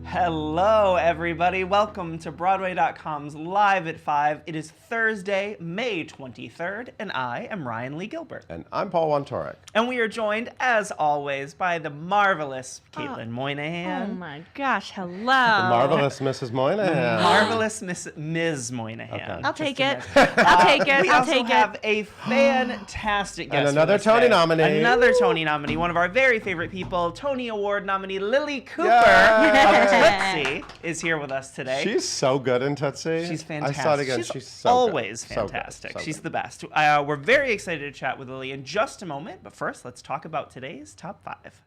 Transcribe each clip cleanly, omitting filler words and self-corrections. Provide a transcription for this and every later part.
Hello, everybody. Welcome to Broadway.com's Live at 5. It is Thursday, May 23rd, and I am Ryan Lee Gilbert. And I'm Paul Wontorek. And we are joined, as always, by the marvelous Caitlin Moynihan. Oh my gosh, hello. The marvelous Mrs. Moynihan. Marvelous Ms. Moynihan. Okay. I'll take it. I'll take it. We I'll also take have it. a fantastic guest. And another with us Tony today. nominee. Another Tony nominee. One of our very favorite people, Tony Award nominee Lilli Cooper Yay! of TOOTSIE is here with us today. She's so good in Tootsie. She's fantastic. I saw it again. She's so always good. fantastic. So good. She's the best. We're very excited to chat with Lilli in just a moment, but first, let's talk about today's top 5.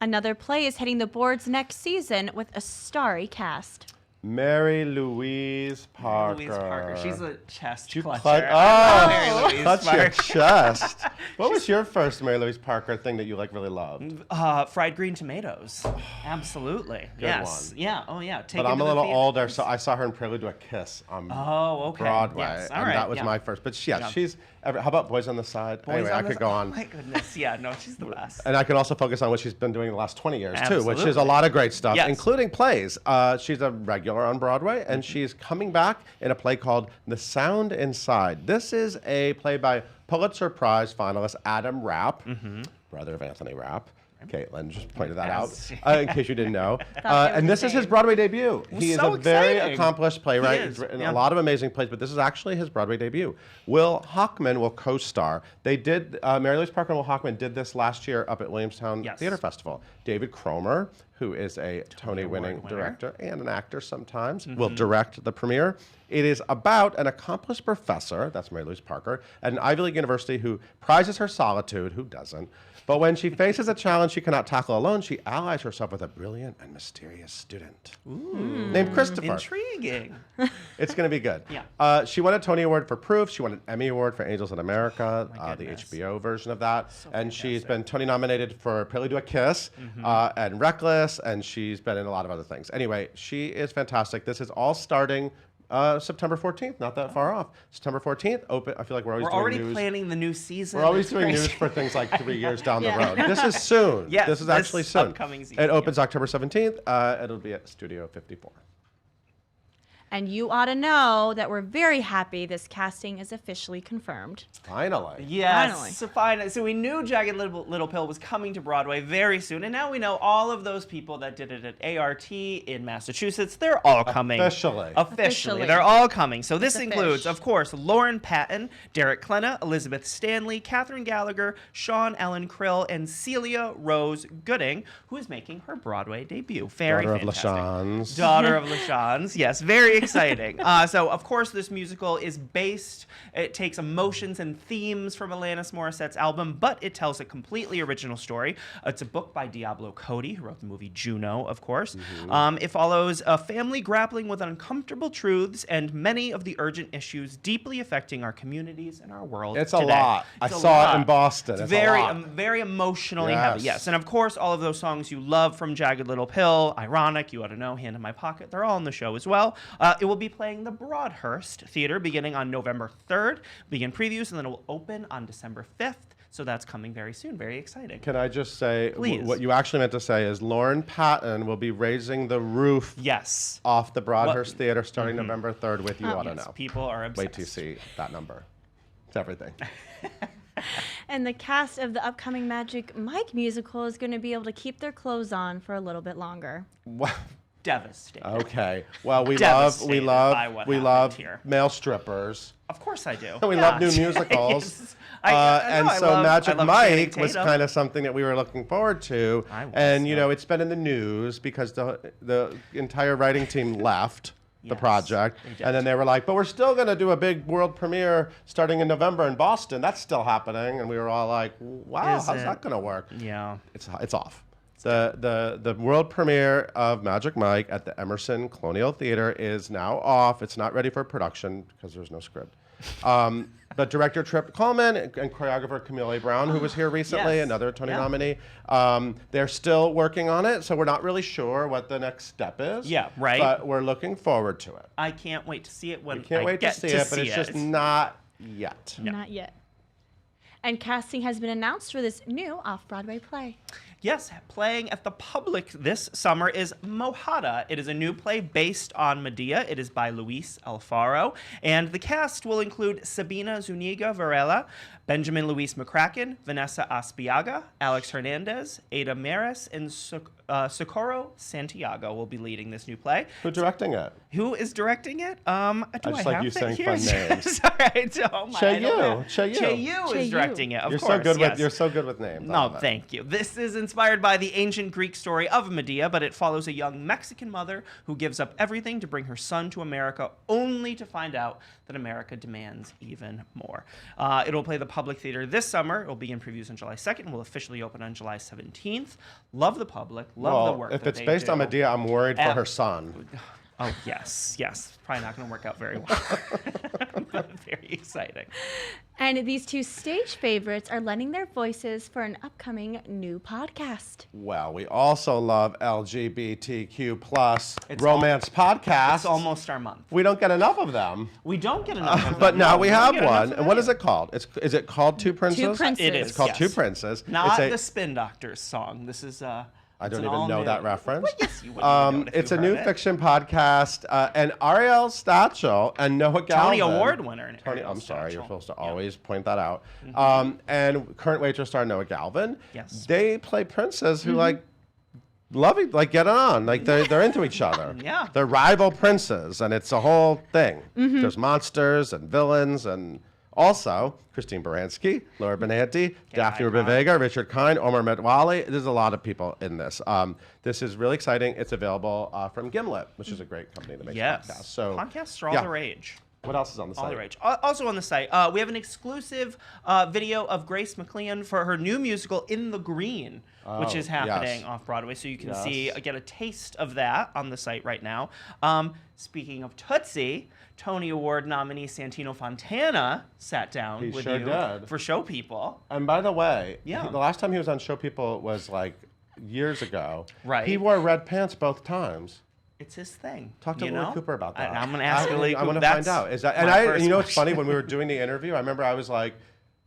Another play is hitting the boards next season with a starry cast. Mary Louise Parker. Louise Parker. She's a chest You clutcher. clutch- Mary Oh, Louise clutch your Parker. chest. What was your first Mary Louise Parker thing that you really loved? Fried green tomatoes. Absolutely. Good yes. one. Yeah. Oh, yeah. Take But it I'm to a the little theater. older, so I saw her in Prelude to a Kiss on okay. Broadway, Yes. All and right. that was Yeah. my first. But yeah, Yeah. she's. How about Boys on the Side? Boys Anyway, on I the could go Oh, on. my goodness. Yeah. No, she's the best. And I can also focus on what she's been doing the last 20 years, too, which is Absolutely. a lot of great stuff, Yes. including plays. She's a regular on Broadway, and she's coming back in a play called The Sound Inside. This is a play by Pulitzer Prize finalist Adam Rapp, brother of Anthony Rapp. Caitlin just pointed that Yes. out, in case you didn't know. it was And this his is his name. Broadway debut. He is so a very exciting. accomplished playwright. He He's is, written yeah. a lot of amazing plays, but this is actually his Broadway debut. Will Hochman will co-star. They did, Mary Louise Parker and Will Hochman did this last year up at Williamstown Yes. Theater Festival. David Cromer, who is a Tony-winning Award winner. director and an actor sometimes, will direct the premiere. It is about an accomplished professor, that's Mary Louise Parker, at an Ivy League university who prizes her solitude, who doesn't? But when she faces a challenge she cannot tackle alone, she allies herself with a brilliant and mysterious student named Christopher. Intriguing. It's going to be good. Yeah. She won a Tony Award for Proof. She won an Emmy Award for Angels in America, my the goodness. HBO version of that. And she's fantastic. been Tony nominated for Prelude to a Kiss and Reckless, and she's been in a lot of other things. Anyway, she is fantastic. This is all starting September 14th, not that far off. September 14th, open. I feel like we're always We're doing already news. planning the new season. We're always It's doing crazy. news for things like 3 years down the Yeah. road. This is soon. Yes, this is this actually soon. upcoming season, It opens October 17th. It'll be at Studio 54. And you ought to know that we're very happy this casting is officially confirmed. Finally. Yes, Finally. so finally. So we knew Jagged Little Pill was coming to Broadway very soon, and now we know all of those people that did it at ART in Massachusetts, they're all coming. Officially. Officially. They're all coming. So this It's a includes, fish. of course, Lauren Patton, Derek Klena, Elizabeth Stanley, Katherine Gallagher, Sean Ellen Krill, and Celia Rose Gooding, who is making her Broadway debut. Very Daughter of fantastic. LaShawns. Daughter of LaShawns. Yes, very exciting. So, of course, this musical is based, it takes emotions and themes from Alanis Morissette's album, but it tells a completely original story. It's a book by Diablo Cody, who wrote the movie Juno, of course. It follows a family grappling with uncomfortable truths and many of the urgent issues deeply affecting our communities and our world It's today. a lot. I It's a saw lot. it in Boston. It's very, a lot. very emotionally heavy. Yes, and of course, all of those songs you love from Jagged Little Pill, Ironic, You Ought to Know, Hand in My Pocket, they're all on the show as well. It will be playing the Broadhurst Theater beginning on November 3rd, begin previews, and then it will open on December 5th. So that's coming very soon. Very exciting. Can I just say, Please. what you actually meant to say is Lauren Patton will be raising the roof Yes. off the Broadhurst Theater starting November 3rd with You Ought to Yes, Know. people are obsessed. Wait till you see that number. It's everything. And the cast of the upcoming Magic Mike musical is going to be able to keep their clothes on for a little bit longer. Wow. Devastated. Okay. Well, we Devastated by what happened love here. male strippers. Of course I do. And we Yeah. love new musicals. Yes. I know, And I so love- I Magic love Mike Channing was Tatum. kind of something that we were looking forward to. I was, and, you yeah. know, it's been in the news because the entire writing team left the Yes, project. they did. And then they were like, but we're still going to do a big world premiere starting in November in Boston. That's still happening. And we were all like, wow, Is how's it? that going to work? Yeah. It's off. The world premiere of Magic Mike at the Emerson Colonial Theater is now off. It's not ready for production because there's no script. But director Trip Coleman and choreographer Camille A. Brown, who was here recently, Yes. another Tony Yeah. nominee, they're still working on it, so we're not really sure what the next step is. Yeah, right. But we're looking forard to it. I can't wait to see it when We can't I wait get to see it, but it's just not yet. Not yet. And casting has been announced for this new off-Broadway play. Yes, playing at the Public this summer is Mojada. It is a new play based on Medea. It is by Louise Alfaro. And the cast will include Sabina Zuniga Varela, Benjamin Luis McCracken, Vanessa Aspiaga, Alex Hernandez, Ada Maris, and Socorro Santiago will be leading this new play. Who's directing it? Who is directing it? Do I just like have you it saying here? fun names. Sorry, oh my, I don't know. Che-Yu is directing it, of You're course. so good yes. with you're so good with names. I No, love it. thank you. This is inspired by the ancient Greek story of Medea, but it follows a young Mexican mother who gives up everything to bring her son to America, only to find out that America demands even more. It'll play the Public Theater this summer. It'll begin previews on July 2nd and will officially open on July 17th. Love the Public. Love the work if that it's they based do. on Medea, I'm worried for her son. Oh, yes. Probably not going to work out very well. But very exciting. And these two stage favorites are lending their voices for an upcoming new podcast. Well, we also love LGBTQ plus romance podcasts. It's almost our month. We don't get enough of them. We don't get enough of them. But now No, we don't have get enough one. of And what that. is it called? Is it called Two Princes? Two Princes. It is. It's called yes. Two Princes. Not It's the Spin Doctors song. This is I don't an even know all-new- that reference. Well, yes, you would have known if It's you a new heard it. fiction podcast, and Ariel Stachel and Noah Galvin. Tony Award winner. Tony, Ariel I'm sorry, you're Stachel. supposed to Yeah. always point that out. And current waitress star Noah Galvin. Yes. They play princes who love it, get on, they're into each other. Yeah. They're rival princes, and it's a whole thing. There's monsters and villains, and also Christine Baranski, Laura Benanti, Daphne icon. Rubavega, Richard Kind, Omar Metwali. There's a lot of people in this. This is really exciting. It's available from Gimlet, which is a great company that makes Yes. podcasts. So podcasts are all yeah. the rage. What else is on the site? All the rage. Also on the site, we have an exclusive video of Grace McLean for her new musical In the Green, which is happening yes. off Broadway. So you can Yes. get a taste of that on the site right now. Speaking of Tootsie, Tony Award nominee Santino Fontana sat down He with sure you did. for Show People. And by the way, Yeah. the last time he was on Show People was like years ago. Right. He wore red pants both times. It's his thing. Talk to you Lilli know? Cooper about that. I'm going to ask Lilli I Cooper. want to That's find out. Is that? my And I, first you know, it's question. funny when we were doing the interview. I remember I was like,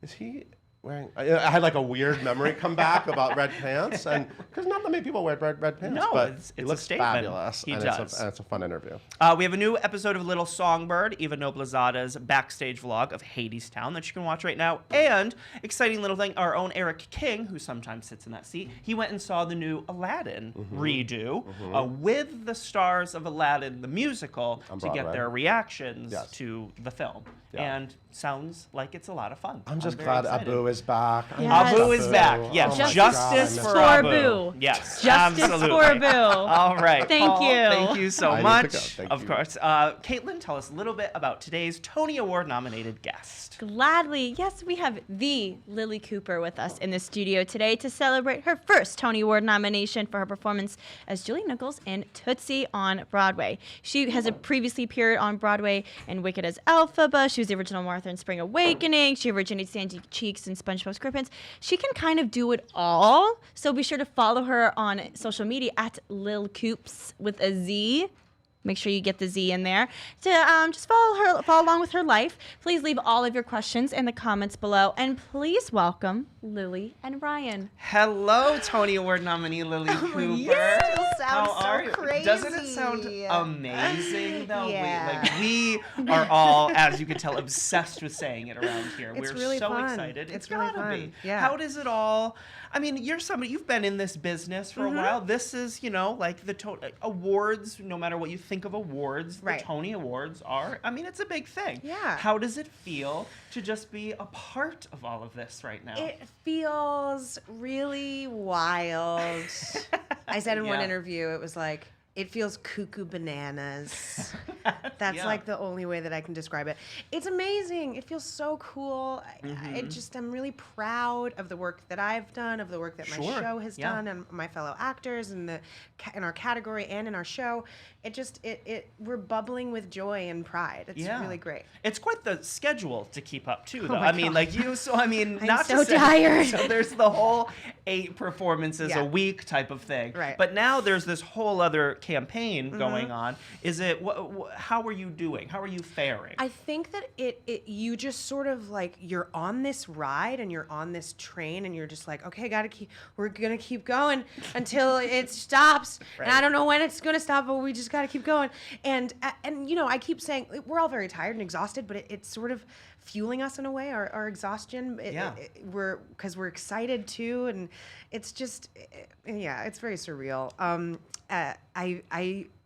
"Is he wearing?" I had like a weird memory come back about red pants, and because not that many people wear red pants. No, but it's he a looks statement. fabulous. He and does. It's a fun interview. We have a new episode of Little Songbird, Eva Noblezada's backstage vlog of Hadestown that you can watch right now. And exciting little thing, our own Eric King, who sometimes sits in that seat, he went and saw the new Aladdin redo with the stars of Aladdin the musical On to get Broadway. their reactions Yes. to the film. Yeah. And sounds like it's a lot of fun. I'm just very glad excited. Abu is back. I Yes. miss Abu is back. Yes, Oh my justice God, I for miss Abu. Abu. Yes, Justice absolutely. for Abu. All right. Thank Paul, you. Thank you so I need to much. go. Thank Of you. course. Caitlin, tell us a little bit about today's Tony Award nominated guest. Gladly, yes, we have the Lilli Cooper with us in the studio today to celebrate her first Tony Award nomination for her performance as Julie Nichols in Tootsie on Broadway. She has previously appeared on Broadway in Wicked as Elphaba. She was the original Martha in Spring Awakening. She originated Sandy Cheeks in SpongeBob SquarePants. She can kind of do it all, so be sure to follow her on social media at Lil Coops with a Z. Make sure you get the Z in there to just follow along with her life. Please leave all of your questions in the comments below, and please welcome Lilli and Ryan. Hello, Tony Award nominee Lilli Cooper. Yes, it sounds How so are you? crazy. Doesn't it sound amazing though? Yeah. We are all, as you can tell, obsessed with saying it around here. It's We're really so fun. excited. It's really gotta fun. be. Yeah. How does it all? I mean, you've been in this business for a while. This is, like the awards. No matter what you think of awards, Right. the Tony Awards are. I mean, it's a big thing. Yeah. How does it feel to just be a part of all of this right now? It feels really wild. I said in one Yeah. interview, it was like, it feels Cuckoobananas. That's Yeah. like the only way that I can describe it. It's amazing. It feels so cool. I'm really proud of the work that I've done, of the work that my Sure. show has Yeah. done, and my fellow actors, and in our category and in our show. We're bubbling with joy and pride. It's really great. It's quite the schedule to keep up too, though. my I mean, God. like you. So I mean, I'm not so to say, tired. So there's the whole 8 performances Yeah. a week type of thing. Right. But now there's this whole other campaign going on. Is it, how are you doing? How are you faring? I think that you just sort of like, you're on this ride and you're on this train and you're just like, okay, we're gonna keep going until it stops. Right. And I don't know when it's gonna stop, but we just gotta keep going. And you know, I keep saying we're all very tired and exhausted, but it's sort of fueling us in a way, our exhaustion. Because we're excited too, and it's just, it's very surreal.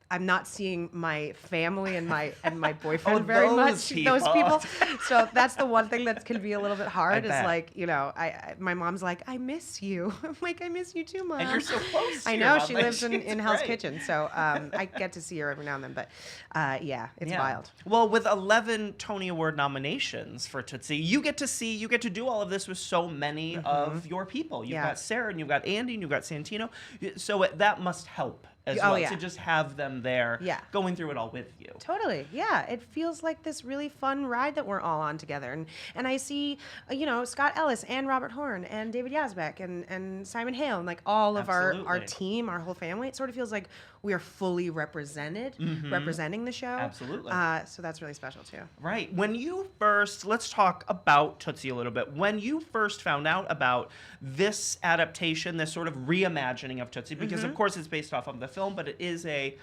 I'm not seeing my family and my boyfriend very much. Those people. So that's the one thing that can be a little bit hard. Is like, you know, my mom's like, I miss you. I'm like, I miss you too, Mom. And you're so close to I your know, mom. she Like, lives in she's Hell's great. Kitchen, so I get to see her every now and then. But it's wild. Well, with 11 Tony Award nominations for Tootsie, you get to do all of this with so many of your people. You've got Sarah, and you've got Andy, and you've got Santino. So that must help as well, to just have them there going through it all with you. Totally. Yeah. It feels like this really fun ride that we're all on together. And I see, you know, Scott Ellis and Robert Horn and David Yazbek and Simon Hale and like all of our team, our whole family. It sort of feels like we are fully represented, representing the show. Absolutely. So that's really special too. Right. When you first, let's talk about Tootsie a little bit. When you first found out about this adaptation, this sort of reimagining of Tootsie, because of course it's based off of the film, but it is a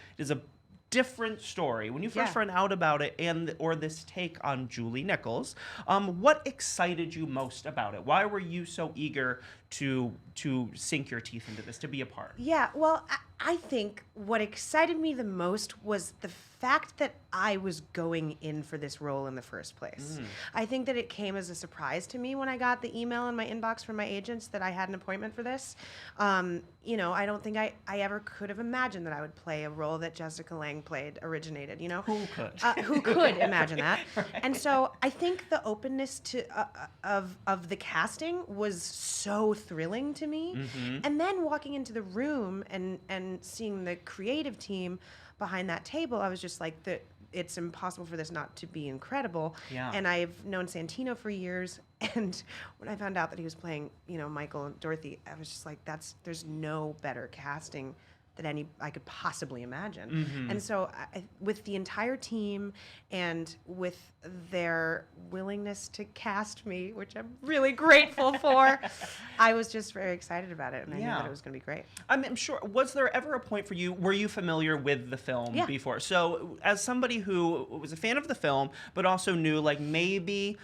different story. When you first found out about it, or this take on Julie Nichols, what excited you most about it? Why were you so eager to sink your teeth into this, to be a part? Yeah, well, I think what excited me the most was the fact that I was going in for this role in the first place. I think that it came as a surprise to me when I got the email in my inbox from my agents that I had an appointment for this. You know, I don't think I ever could have imagined that I would play a role that Jessica Lange originated, you know? Who could? Who could imagine that? Right. And so I think the openness to of the casting was so thrilling to me. And then walking into the room and seeing the creative team behind that table, I was just like, it's impossible for this not to be incredible. Yeah. And I've known Santino for years, and when I found out that he was playing, you know, Michael and Dorothy, I was just like, there's no better casting that I could possibly imagine. And so with the entire team and with their willingness to cast me, which I'm really grateful for, I was just very excited about it, and I knew that it was going to be great. I'm sure, was there ever a point for you, were you familiar with the film before? So as somebody who was a fan of the film, but also knew like maybe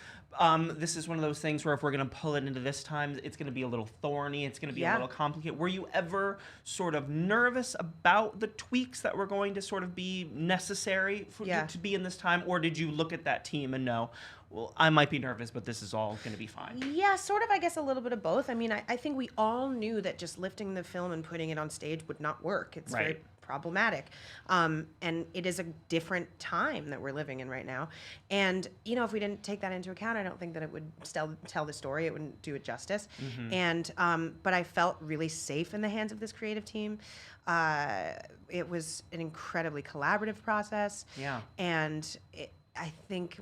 this is one of those things where if we're going to pull it into this time, it's going to be a little thorny, it's going to be a little complicated. Were you ever sort of nervous about the tweaks that were going to sort of be necessary to be in this time? Or did you look at that team and know, well, I might be nervous, but this is all going to be fine? Yeah, sort of, I guess a little bit of both. I mean, I think we all knew that just lifting the film and putting it on stage would not work. It's very problematic. And it is a different time that we're living in right now. And, you know, if we didn't take that into account, I don't think that it would tell the story. It wouldn't do it justice. And, but I felt really safe in the hands of this creative team. It was an incredibly collaborative process. Yeah. And I think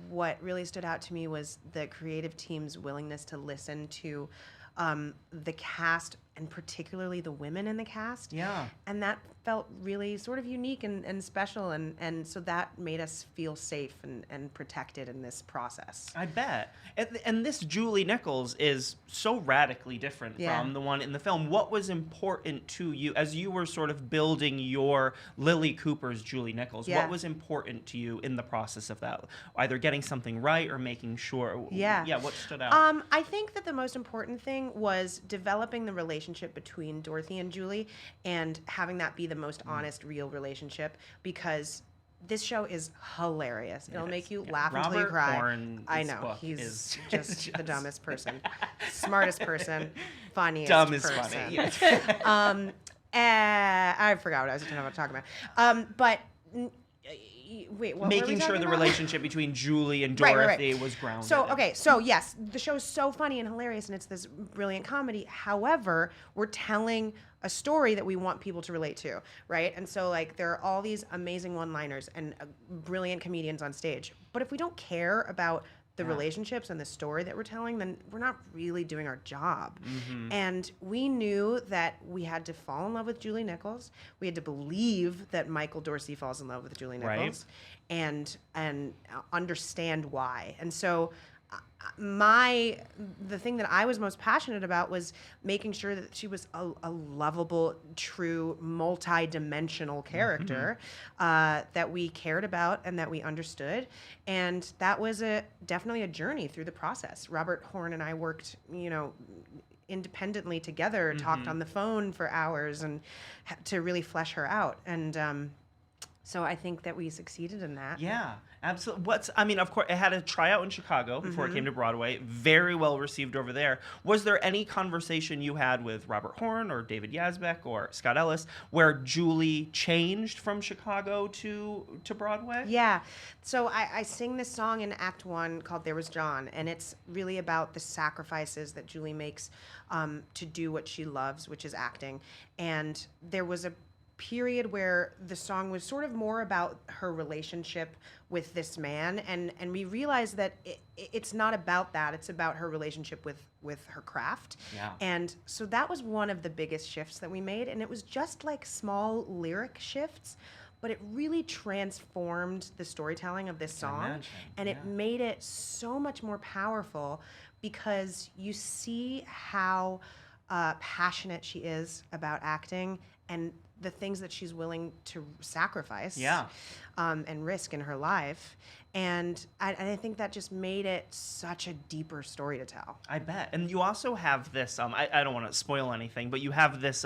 what really stood out to me was the creative team's willingness to listen to the cast, and particularly the women in the cast. Yeah. And that felt really sort of unique and special, and so that made us feel safe and protected in this process. I bet. And this Julie Nichols is so radically different from the one in the film. What was important to you as you were sort of building your Lilli Cooper's Julie Nichols? What was important to you in the process of that? Either getting something right or making sure? Yeah, what stood out? I think that the most important thing was developing the relationship between Dorothy and Julie and having that be the most honest, real relationship, because this show is hilarious. It'll make you laugh until you cry. Horn's I know. book He's is just the dumbest person. Smartest person. Funniest Dumb is person. funny. Yes. I forgot what I was talking about. But wait, what were we making sure talking the about? relationship between Julie and Dorothy was grounded. So yes, the show is so funny and hilarious, and it's this brilliant comedy. However, we're telling a story that we want people to relate to, right? And so like there are all these amazing one-liners and brilliant comedians on stage. But if we don't care about the relationships and the story that we're telling, then we're not really doing our job. And we knew that we had to fall in love with Julie Nichols. We had to believe that Michael Dorsey falls in love with Julie Nichols, and understand why. And so the thing that I was most passionate about was making sure that she was a lovable, true, multi-dimensional character that we cared about and that we understood. And that was definitely a journey through the process. Robert Horn and I worked, independently together, talked on the phone for hours and to really flesh her out. And so I think that we succeeded in that. Yeah, absolutely. Of course, it had a tryout in Chicago before it came to Broadway. Very well received over there. Was there any conversation you had with Robert Horn or David Yazbek or Scott Ellis where Julie changed from Chicago to Broadway? Yeah. So I sing this song in Act 1 called There Was John, and it's really about the sacrifices that Julie makes to do what she loves, which is acting. And there was a period where the song was sort of more about her relationship with this man, and we realized that it's not about that. It's about her relationship with her craft. Yeah. And so that was one of the biggest shifts that we made, and it was just like small lyric shifts, but it really transformed the storytelling of this song, and it made it so much more powerful because you see how passionate she is about acting and the things that she's willing to sacrifice and risk in her life. And I think that just made it such a deeper story to tell. I bet. And you also have this, I don't want to spoil anything, but you have this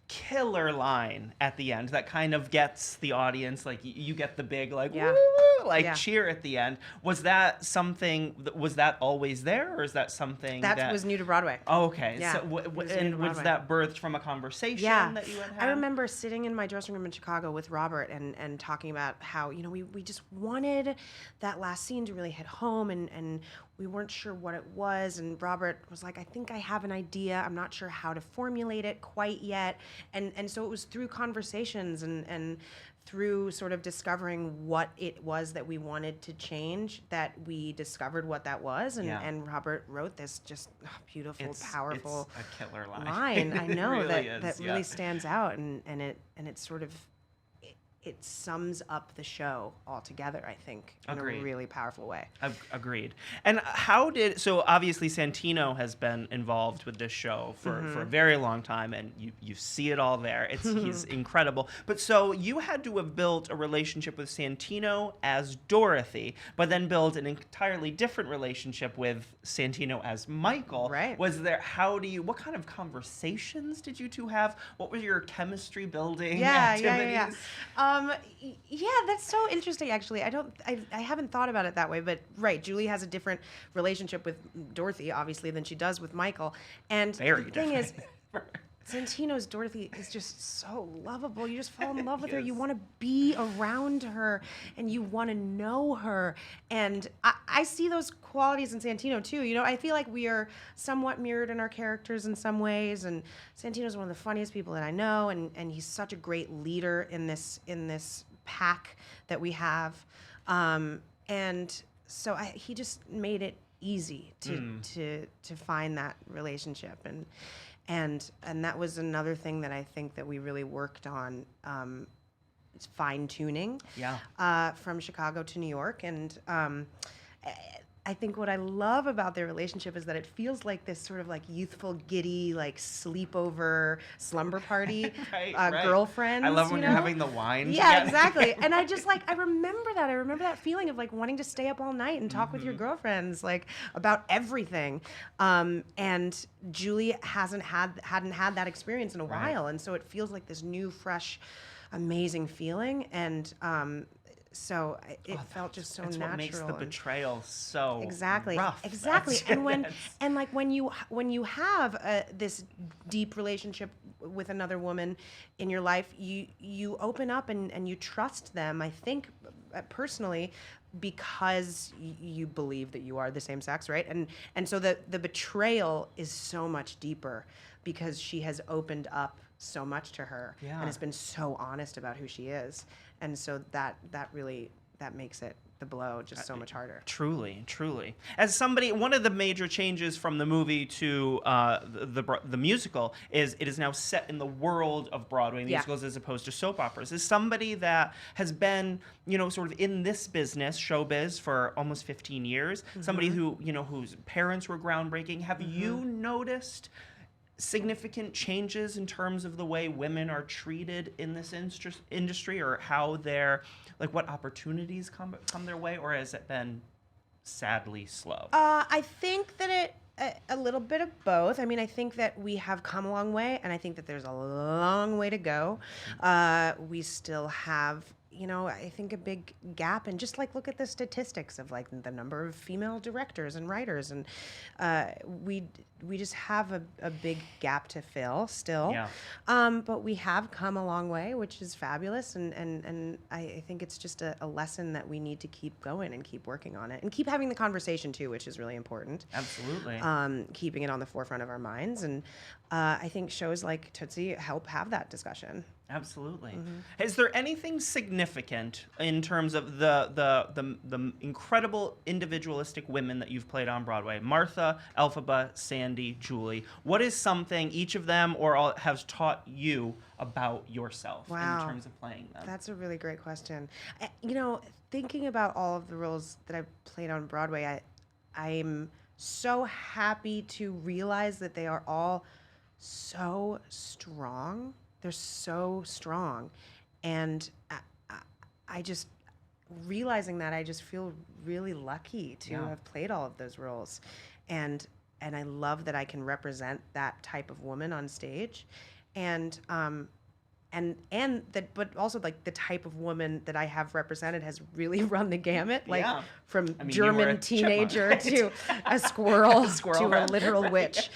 killer line at the end that kind of gets the audience, like you get the big woo, cheer at the end. Was that always there, or is that something that was new to Broadway? Oh, okay. Yeah, So was that birthed from a conversation that you had? I remember sitting in my dressing room in Chicago with Robert and talking about how we just wanted that last scene to really hit home, and we weren't sure what it was, and Robert was like, I think I have an idea. I'm not sure how to formulate it quite yet. And so it was through conversations and through sort of discovering what it was that we wanted to change that we discovered what that was. And Robert wrote this just beautiful, powerful it's a killer line. I know really that really stands out, and it sort of it sums up the show altogether, I think, in a really powerful way. Agreed. And so obviously Santino has been involved with this show for a very long time, and you see it all there. He's incredible. But so you had to have built a relationship with Santino as Dorothy, but then build an entirely different relationship with Santino as Michael. Right. What kind of conversations did you two have? What were your chemistry building activities? Yeah, that's so interesting, actually. I haven't thought about it that way, but right, Julie has a different relationship with Dorothy, obviously, than she does with Michael. And Very the thing is, Santino's Dorothy is just so lovable. You just fall in love with her. You want to be around her, and you want to know her. And I see those qualities in Santino too. I feel like we are somewhat mirrored in our characters in some ways. And Santino's one of the funniest people that I know, and he's such a great leader in this pack that we have. And so he just made it easy to find that relationship. And that was another thing that I think that we really worked on, fine-tuning from Chicago to New York. And I think what I love about their relationship is that it feels like this sort of like youthful, giddy, like sleepover slumber party girlfriends. I love when you're having the wine Yeah, together. Exactly. And I remember that. I remember that feeling of like wanting to stay up all night and talk with your girlfriends, like about everything. And Julie hadn't had that experience in a while. And so it feels like this new, fresh, amazing feeling. And so it felt just so natural. That's what makes the betrayal so rough. Exactly. And when you have this deep relationship with another woman in your life, you open up and you trust them. I think personally, because you believe that you are the same sex, right? And so the betrayal is so much deeper because she has opened up so much to her and has been so honest about who she is. And so that really makes it the blow just so much harder. Truly, truly. As somebody, one of the major changes from the movie to the musical is it is now set in the world of Broadway musicals as opposed to soap operas. As somebody that has been, sort of in this business, showbiz, for almost 15 years, somebody who, whose parents were groundbreaking, have you noticed significant changes in terms of the way women are treated in this industry, or how they're, like, what opportunities come their way, or has it been sadly slow? I think that a little bit of both. I mean, I think that we have come a long way, and I think that there's a long way to go. We still have, I think a big gap, and just like look at the statistics of like the number of female directors and writers, and we just have a big gap to fill still. Yeah. But we have come a long way, which is fabulous, and I think it's just a lesson that we need to keep going and keep working on it, and keep having the conversation too, which is really important. Absolutely. Keeping it on the forefront of our minds, and I think shows like Tootsie help have that discussion. Absolutely. Is there anything significant in terms of the incredible individualistic women that you've played on Broadway? Martha, Elphaba, Sandy, Julie. What is something each of them or all has taught you about yourself in terms of playing them? That's a really great question. Thinking about all of the roles that I've played on Broadway, I'm so happy to realize that they are all so strong. They're so strong, and I just realizing that I just feel really lucky to have played all of those roles, and I love that I can represent that type of woman on stage, and that, but also like the type of woman that I have represented has really run the gamut, like from German teenager to a squirrel to a literal witch.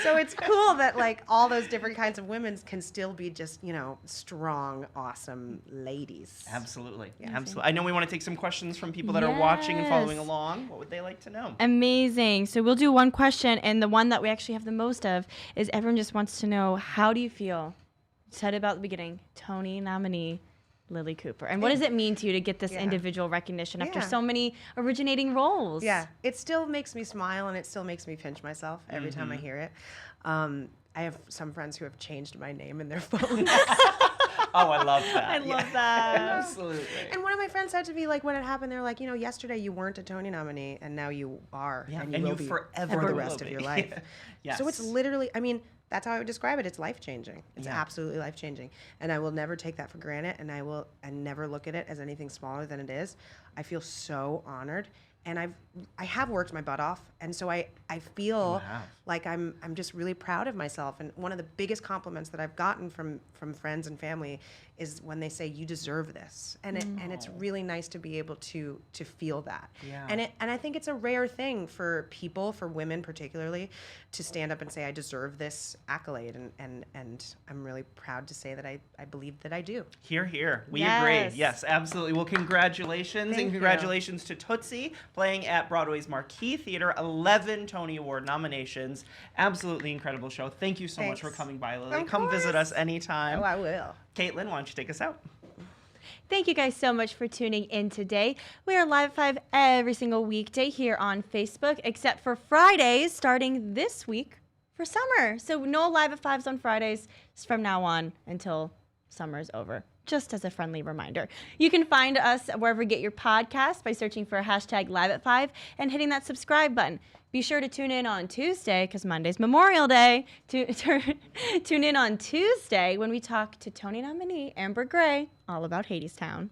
So it's cool that like all those different kinds of women can still be just, strong, awesome ladies. Absolutely. Absolutely. I know we want to take some questions from people that are watching and following along. What would they like to know? Amazing. So we'll do one question, and the one that we actually have the most of is everyone just wants to know, how do you feel? Said about the beginning, Tony nominee Lilli Cooper. And what does it mean to you to get this individual recognition after so many originating roles? Yeah, it still makes me smile, and it still makes me pinch myself every time I hear it. I have some friends who have changed my name in their phones. Oh, I love that. I love that. Absolutely. And one of my friends said to me, like, when it happened, they're like, yesterday you weren't a Tony nominee, and now you are. Yeah, and you will be forever for the rest of your life. Yes. So it's literally, that's how I would describe it. It's life-changing. It's absolutely life-changing. And I will never take that for granted, and I never look at it as anything smaller than it is. I feel so honored. And I have worked my butt off, and so I feel like I'm just really proud of myself. And one of the biggest compliments that I've gotten from friends and family is when they say, you deserve this, and it's really nice to be able to feel that. Yeah. And I think it's a rare thing for people, for women particularly, to stand up and say, I deserve this accolade, and I'm really proud to say that I believe that I do. Hear, hear. We agree. Yes, absolutely. Well, congratulations. Thank and congratulations to Tootsie, playing at Broadway's Marquee Theater, 11 Tony Award nominations. Absolutely incredible show. Thank you so much for coming by, Lilli. Come visit us anytime. Oh, I will. Caitlin, why don't you take us out? Thank you guys so much for tuning in today. We are live at 5 every single weekday here on Facebook, except for Fridays starting this week for summer. So no live at 5s on Fridays from now on until summer is over. Just as a friendly reminder. You can find us wherever you get your podcast by searching for hashtag live at 5 and hitting that subscribe button. Be sure to tune in on Tuesday, because Monday's Memorial Day. Tune in on Tuesday when we talk to Tony nominee Amber Gray all about Hadestown.